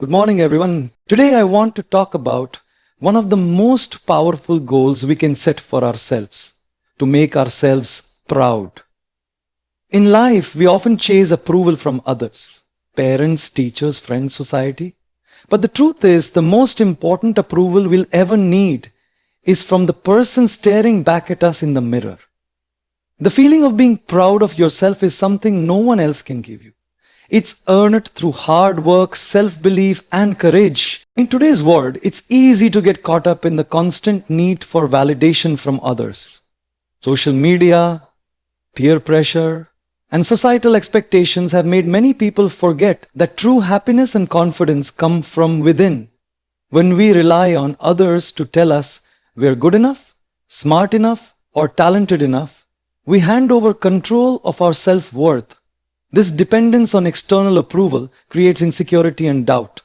Good morning, everyone. Today, I want to talk about one of the most powerful goals we can set for ourselves to make ourselves proud. In life, we often chase approval from others parents, teachers, friends, society. But the truth is, the most important approval we'll ever need is from the person staring back at us in the mirror. The feeling of being proud of yourself is something no one else can give you. It's earned through hard work, self-belief, and courage. In today's world, it's easy to get caught up in the constant need for validation from others. Social media, peer pressure, and societal expectations have made many people forget that true happiness and confidence come from within. When we rely on others to tell us we're good enough, smart enough, or talented enough, we hand over control of our self-worth. This dependence on external approval creates insecurity and doubt,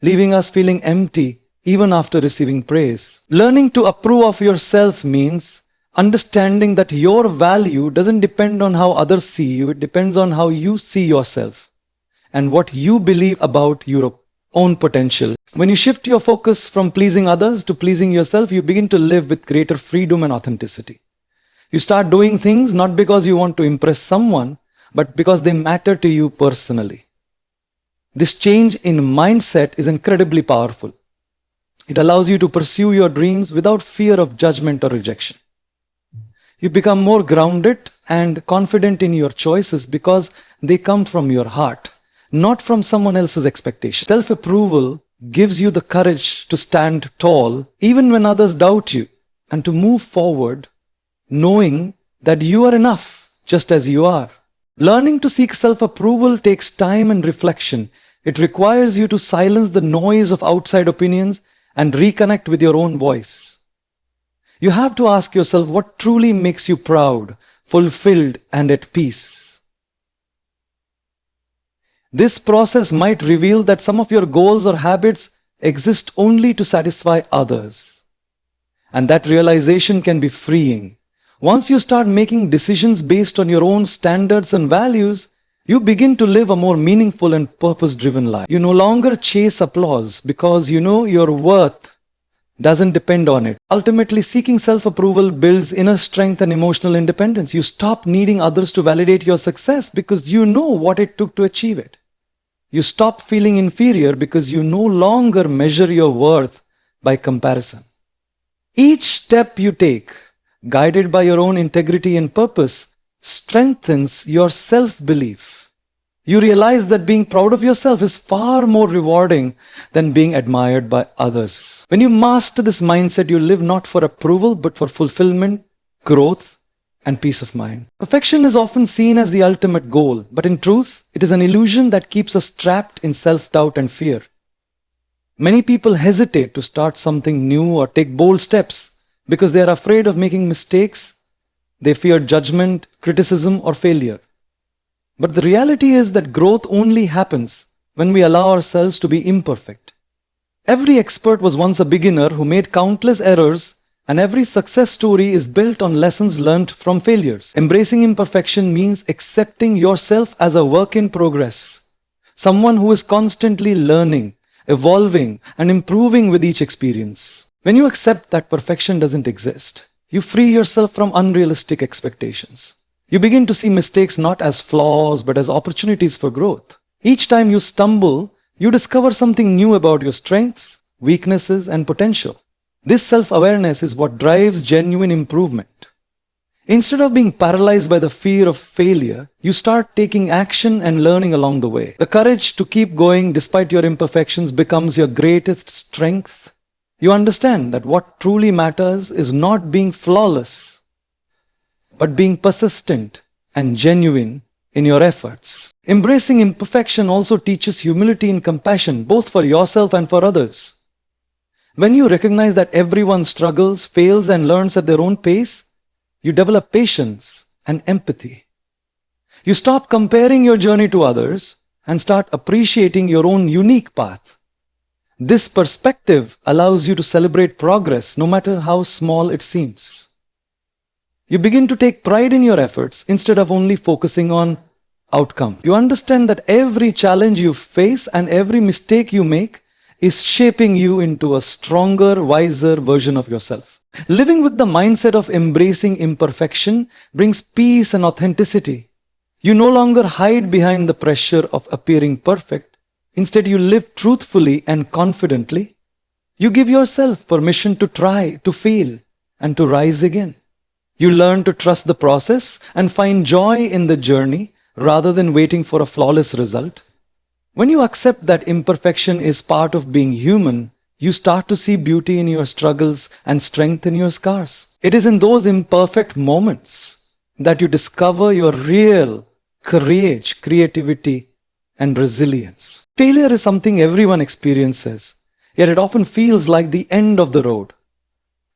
leaving us feeling empty even after receiving praise. Learning to approve of yourself means understanding that your value doesn't depend on how others see you, it depends on how you see yourself and what you believe about your own potential. When you shift your focus from pleasing others to pleasing yourself, you begin to live with greater freedom and authenticity. You start doing things not because you want to impress someone, but because they matter to you personally. This change in mindset is incredibly powerful. It allows you to pursue your dreams without fear of judgment or rejection. You become more grounded and confident in your choices because they come from your heart, not from someone else's expectation. Self-approval gives you the courage to stand tall even when others doubt you and to move forward knowing that you are enough just as you are. Learning to seek self-approval takes time and reflection. It requires you to silence the noise of outside opinions and reconnect with your own voice. You have to ask yourself what truly makes you proud, fulfilled, and at peace. This process might reveal that some of your goals or habits exist only to satisfy others. And that realization can be freeing. Once you start making decisions based on your own standards and values, you begin to live a more meaningful and purpose-driven life. You no longer chase applause because you know your worth doesn't depend on it. Ultimately, seeking self-approval builds inner strength and emotional independence. You stop needing others to validate your success because you know what it took to achieve it. You stop feeling inferior because you no longer measure your worth by comparison. Each step you take, guided by your own integrity and purpose, strengthens your self-belief. You realize that being proud of yourself is far more rewarding than being admired by others. When you master this mindset, you live not for approval, but for fulfillment, growth, and peace of mind. Perfection is often seen as the ultimate goal, but in truth, it is an illusion that keeps us trapped in self-doubt and fear. Many people hesitate to start something new or take bold steps because they are afraid of making mistakes, they fear judgment, criticism, or failure. But the reality is that growth only happens when we allow ourselves to be imperfect. Every expert was once a beginner who made countless errors, and every success story is built on lessons learned from failures. Embracing imperfection means accepting yourself as a work in progress, someone who is constantly learning, evolving, and improving with each experience. When you accept that perfection doesn't exist, you free yourself from unrealistic expectations. You begin to see mistakes not as flaws, but as opportunities for growth. Each time you stumble, you discover something new about your strengths, weaknesses, and potential. This self-awareness is what drives genuine improvement. Instead of being paralyzed by the fear of failure, you start taking action and learning along the way. The courage to keep going despite your imperfections becomes your greatest strength. You understand that what truly matters is not being flawless, but being persistent and genuine in your efforts. Embracing imperfection also teaches humility and compassion, both for yourself and for others. When you recognize that everyone struggles, fails, and learns at their own pace, you develop patience and empathy. You stop comparing your journey to others and start appreciating your own unique path. This perspective allows you to celebrate progress no matter how small it seems. You begin to take pride in your efforts instead of only focusing on outcome. You understand that every challenge you face and every mistake you make is shaping you into a stronger, wiser version of yourself. Living with the mindset of embracing imperfection brings peace and authenticity. You no longer hide behind the pressure of appearing perfect. Instead, you live truthfully and confidently. You give yourself permission to try, to fail, and to rise again. You learn to trust the process and find joy in the journey rather than waiting for a flawless result. When you accept that imperfection is part of being human, you start to see beauty in your struggles and strength in your scars. It is in those imperfect moments that you discover your real courage, creativity, and resilience. Failure is something everyone experiences, yet it often feels like the end of the road.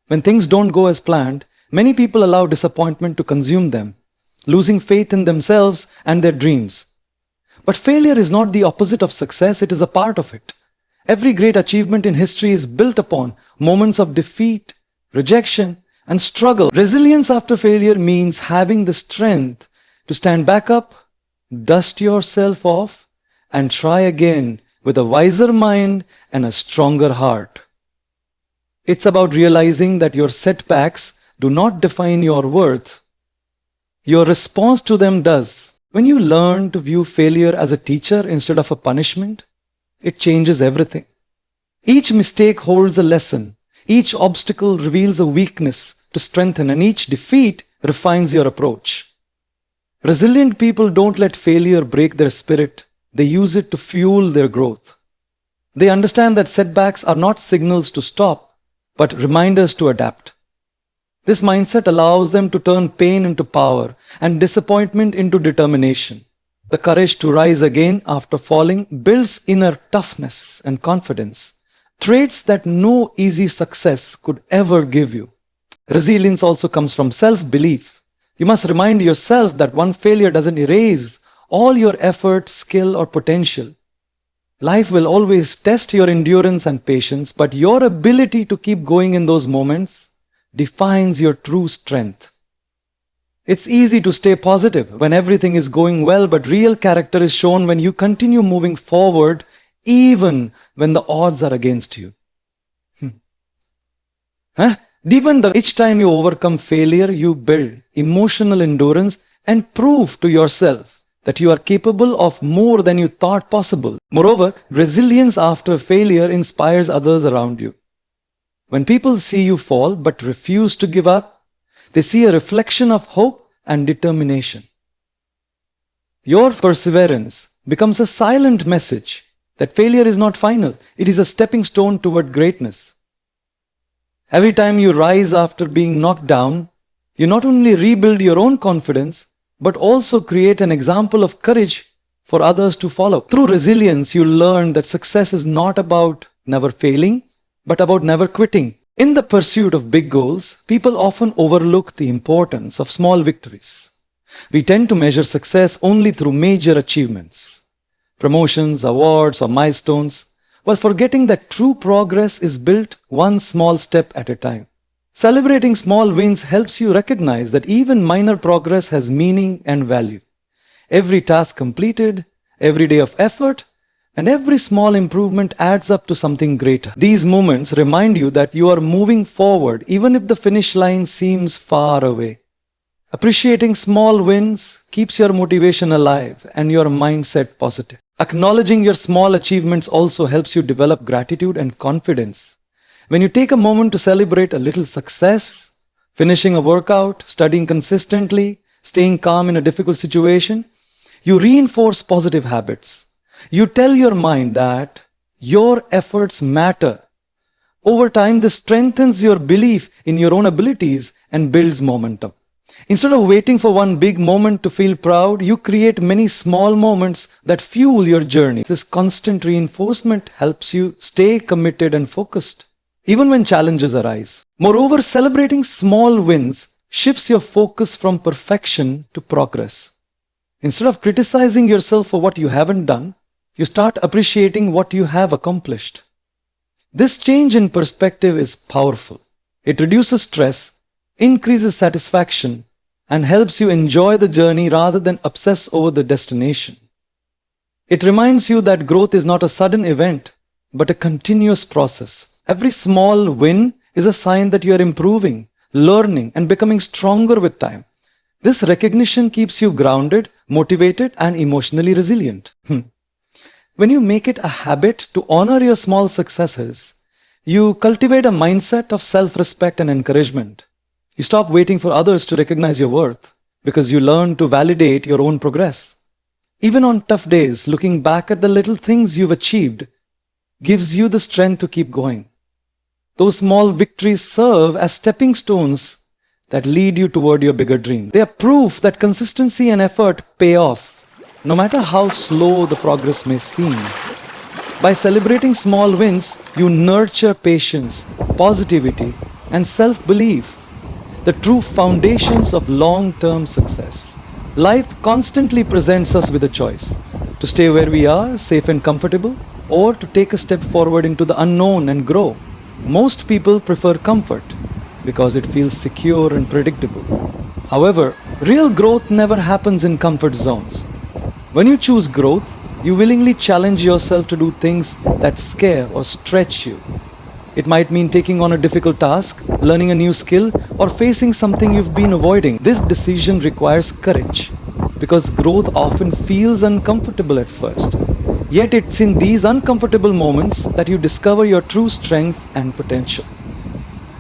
When things don't go as planned, many people allow disappointment to consume them, losing faith in themselves and their dreams. But failure is not the opposite of success, it is a part of it. Every great achievement in history is built upon moments of defeat, rejection, and struggle. Resilience after failure means having the strength to stand back up, dust yourself off, and try again with a wiser mind and a stronger heart. It's about realizing that your setbacks do not define your worth. Your response to them does. When you learn to view failure as a teacher instead of a punishment, it changes everything. Each mistake holds a lesson. Each obstacle reveals a weakness to strengthen, and each defeat refines your approach. Resilient people don't let failure break their spirit. They use it to fuel their growth. They understand that setbacks are not signals to stop, but reminders to adapt. This mindset allows them to turn pain into power and disappointment into determination. The courage to rise again after falling builds inner toughness and confidence, traits that no easy success could ever give you. Resilience also comes from self-belief. You must remind yourself that one failure doesn't erase all your effort, skill, or potential. Life will always test your endurance and patience, but your ability to keep going in those moments defines your true strength. It's easy to stay positive when everything is going well, but real character is shown when you continue moving forward even when the odds are against you. Each time you overcome failure, you build emotional endurance and prove to yourself that you are capable of more than you thought possible. Moreover, resilience after failure inspires others around you. When people see you fall but refuse to give up, they see a reflection of hope and determination. Your perseverance becomes a silent message that failure is not final. It is a stepping stone toward greatness. Every time you rise after being knocked down, you not only rebuild your own confidence, but also create an example of courage for others to follow. Through resilience, you learn that success is not about never failing, but about never quitting. In the pursuit of big goals, people often overlook the importance of small victories. We tend to measure success only through major achievements, promotions, awards, or milestones, while forgetting that true progress is built one small step at a time. Celebrating small wins helps you recognize that even minor progress has meaning and value. Every task completed, every day of effort, and every small improvement adds up to something greater. These moments remind you that you are moving forward even if the finish line seems far away. Appreciating small wins keeps your motivation alive and your mindset positive. Acknowledging your small achievements also helps you develop gratitude and confidence. When you take a moment to celebrate a little success, finishing a workout, studying consistently, staying calm in a difficult situation, you reinforce positive habits. You tell your mind that your efforts matter. Over time, this strengthens your belief in your own abilities and builds momentum. Instead of waiting for one big moment to feel proud, you create many small moments that fuel your journey. This constant reinforcement helps you stay committed and focused, even when challenges arise. Moreover, celebrating small wins shifts your focus from perfection to progress. Instead of criticizing yourself for what you haven't done, you start appreciating what you have accomplished. This change in perspective is powerful. It reduces stress, increases satisfaction, and helps you enjoy the journey rather than obsess over the destination. It reminds you that growth is not a sudden event, but a continuous process. Every small win is a sign that you are improving, learning, and becoming stronger with time. This recognition keeps you grounded, motivated, and emotionally resilient. When you make it a habit to honor your small successes, you cultivate a mindset of self-respect and encouragement. You stop waiting for others to recognize your worth because you learn to validate your own progress. Even on tough days, looking back at the little things you've achieved gives you the strength to keep going. Those small victories serve as stepping stones that lead you toward your bigger dream. They are proof that consistency and effort pay off, no matter how slow the progress may seem. By celebrating small wins, you nurture patience, positivity, and self-belief, the true foundations of long-term success. Life constantly presents us with a choice to stay where we are, safe and comfortable, or to take a step forward into the unknown and grow. Most people prefer comfort because it feels secure and predictable. However, real growth never happens in comfort zones. When you choose growth, you willingly challenge yourself to do things that scare or stretch you. It might mean taking on a difficult task, learning a new skill, or facing something you've been avoiding. This decision requires courage because growth often feels uncomfortable at first. Yet it's in these uncomfortable moments that you discover your true strength and potential.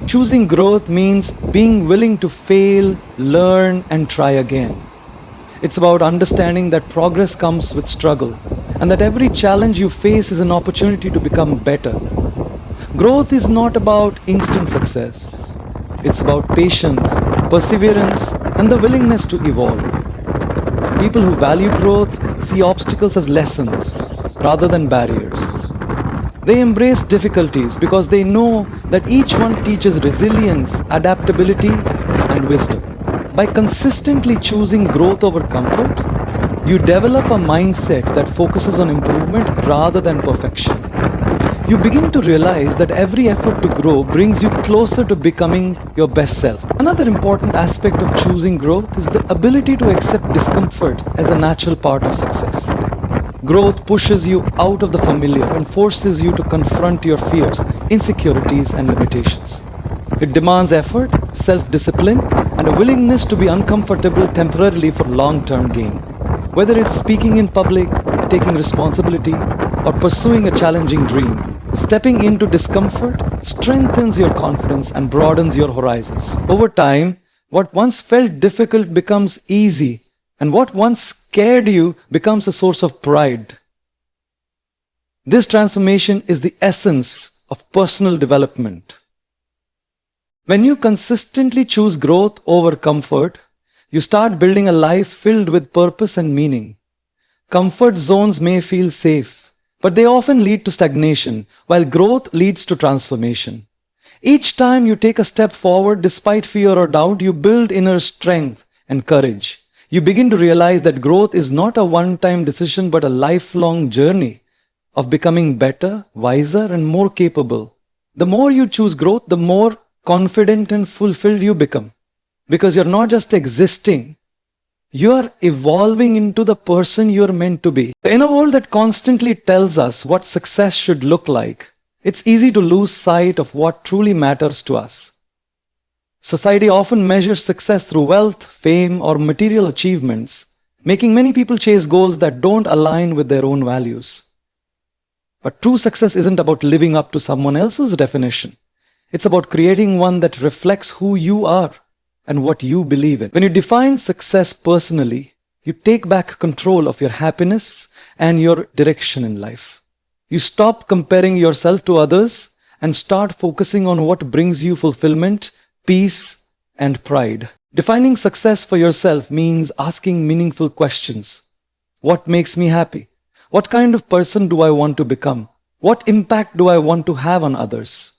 Choosing growth means being willing to fail, learn, and try again. It's about understanding that progress comes with struggle and that every challenge you face is an opportunity to become better. Growth is not about instant success. It's about patience, perseverance, and the willingness to evolve. People who value growth see obstacles as lessons rather than barriers. They embrace difficulties because they know that each one teaches resilience, adaptability, and wisdom. By consistently choosing growth over comfort, you develop a mindset that focuses on improvement rather than perfection. You begin to realize that every effort to grow brings you closer to becoming your best self. Another important aspect of choosing growth is the ability to accept discomfort as a natural part of success. Growth pushes you out of the familiar and forces you to confront your fears, insecurities, and limitations. It demands effort, self-discipline, and a willingness to be uncomfortable temporarily for long-term gain. Whether it's speaking in public, taking responsibility, or pursuing a challenging dream, stepping into discomfort strengthens your confidence and broadens your horizons. Over time, what once felt difficult becomes easy, and what once scared you becomes a source of pride. This transformation is the essence of personal development. When you consistently choose growth over comfort, you start building a life filled with purpose and meaning. Comfort zones may feel safe, but they often lead to stagnation, while growth leads to transformation. Each time you take a step forward despite fear or doubt, you build inner strength and courage. You begin to realize that growth is not a one-time decision but a lifelong journey of becoming better, wiser, and more capable. The more you choose growth, the more confident and fulfilled you become. Because you're not just existing, you are evolving into the person you're meant to be. In a world that constantly tells us what success should look like, it's easy to lose sight of what truly matters to us. Society often measures success through wealth, fame, or material achievements, making many people chase goals that don't align with their own values. But true success isn't about living up to someone else's definition. It's about creating one that reflects who you are and what you believe in. When you define success personally, you take back control of your happiness and your direction in life. You stop comparing yourself to others and start focusing on what brings you fulfillment, peace, and pride. Defining success for yourself means asking meaningful questions. What makes me happy? What kind of person do I want to become? What impact do I want to have on others?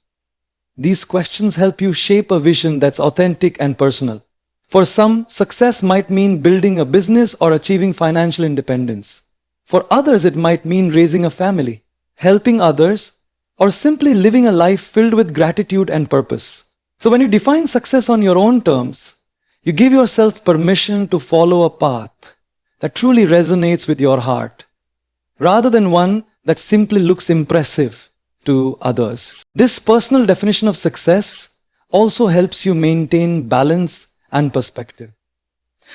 These questions help you shape a vision that's authentic and personal. For some, success might mean building a business or achieving financial independence. For others, it might mean raising a family, helping others, or simply living a life filled with gratitude and purpose. So when you define success on your own terms, You give yourself permission to follow a path that truly resonates with your heart, rather than one that simply looks impressive to others. This personal definition of success also helps you maintain balance and perspective.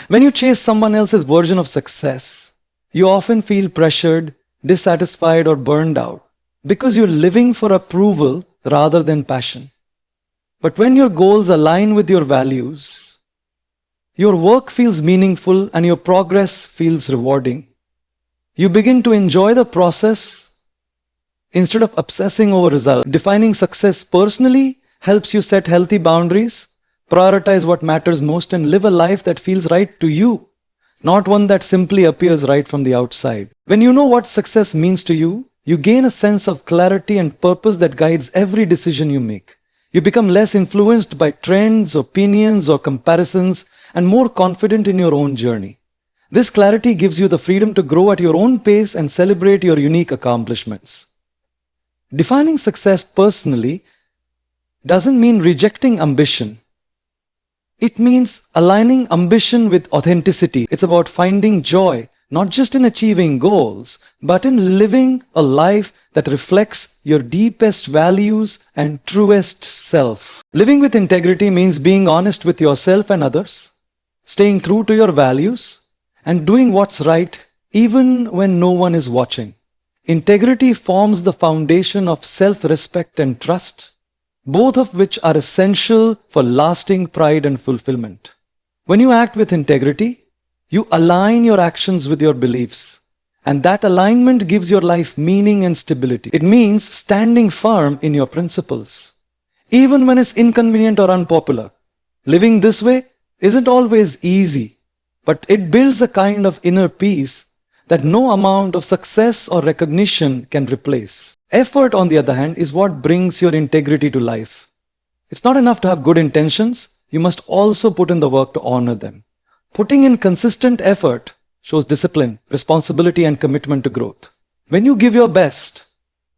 When you chase someone else's version of success, you often feel pressured, dissatisfied, or burned out because you're living for approval rather than passion. But when your goals align with your values, your work feels meaningful and your progress feels rewarding. You begin to enjoy the process instead of obsessing over results. Defining success personally helps you set healthy boundaries, prioritize what matters most, and live a life that feels right to you, not one that simply appears right from the outside. When you know what success means to you, you gain a sense of clarity and purpose that guides every decision you make. You become less influenced by trends, opinions, or comparisons, and more confident in your own journey. This clarity gives you the freedom to grow at your own pace and celebrate your unique accomplishments. Defining success personally doesn't mean rejecting ambition. It means aligning ambition with authenticity. It's about finding joy, not just in achieving goals, but in living a life that reflects your deepest values and truest self. Living with integrity means being honest with yourself and others, staying true to your values, and doing what's right even when no one is watching. Integrity forms the foundation of self-respect and trust, both of which are essential for lasting pride and fulfillment. When you act with integrity, you align your actions with your beliefs, and that alignment gives your life meaning and stability. It means standing firm in your principles, even when it's inconvenient or unpopular. Living this way isn't always easy, but it builds a kind of inner peace that no amount of success or recognition can replace. Effort, on the other hand, is what brings your integrity to life. It's not enough to have good intentions, you must also put in the work to honor them. Putting in consistent effort shows discipline, responsibility, and commitment to growth. When you give your best,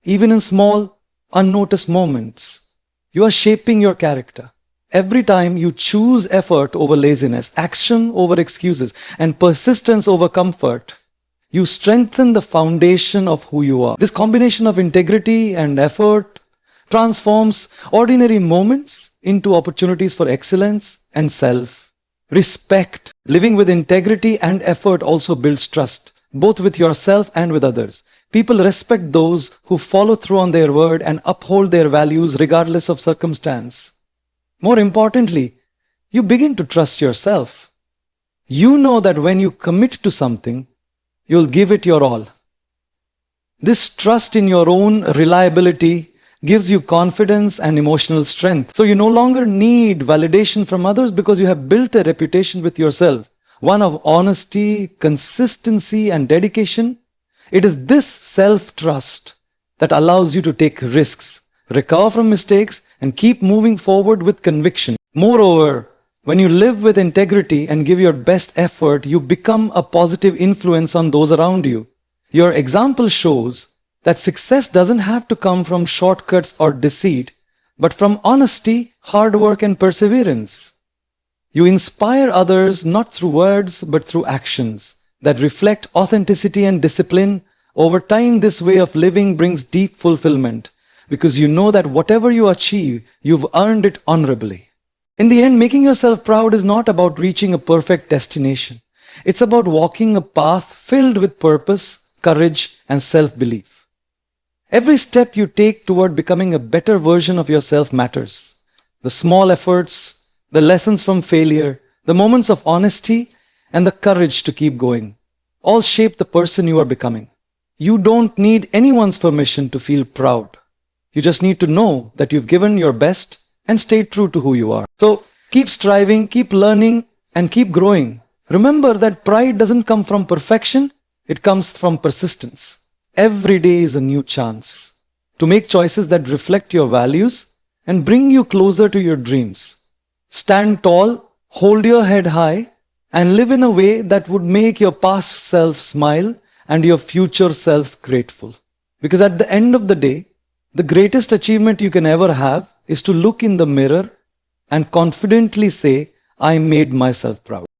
even in small, unnoticed moments, you are shaping your character. Every time you choose effort over laziness, action over excuses, and persistence over comfort, you strengthen the foundation of who you are. This combination of integrity and effort transforms ordinary moments into opportunities for excellence and self-respect. Living with integrity and effort also builds trust, both with yourself and with others. People respect those who follow through on their word and uphold their values regardless of circumstance. More importantly, you begin to trust yourself. You know that when you commit to something, you'll give it your all. This trust in your own reliability gives you confidence and emotional strength. So you no longer need validation from others because you have built a reputation with yourself, one of honesty, consistency, and dedication. It is this self-trust that allows you to take risks, recover from mistakes, and keep moving forward with conviction. Moreover, when you live with integrity and give your best effort, you become a positive influence on those around you. Your example shows that success doesn't have to come from shortcuts or deceit, but from honesty, hard work, and perseverance. You inspire others not through words, but through actions that reflect authenticity and discipline. Over time, this way of living brings deep fulfillment, because you know that whatever you achieve, you've earned it honorably. In the end, making yourself proud is not about reaching a perfect destination. It's about walking a path filled with purpose, courage, and self-belief. Every step you take toward becoming a better version of yourself matters. The small efforts, the lessons from failure, the moments of honesty, and the courage to keep going all shape the person you are becoming. You don't need anyone's permission to feel proud. You just need to know that you've given your best and stayed true to who you are. So keep striving, keep learning, and keep growing. Remember that pride doesn't come from perfection, it comes from persistence. Every day is a new chance to make choices that reflect your values and bring you closer to your dreams. Stand tall, hold your head high, and live in a way that would make your past self smile and your future self grateful. Because at the end of the day, the greatest achievement you can ever have is to look in the mirror and confidently say, I made myself proud.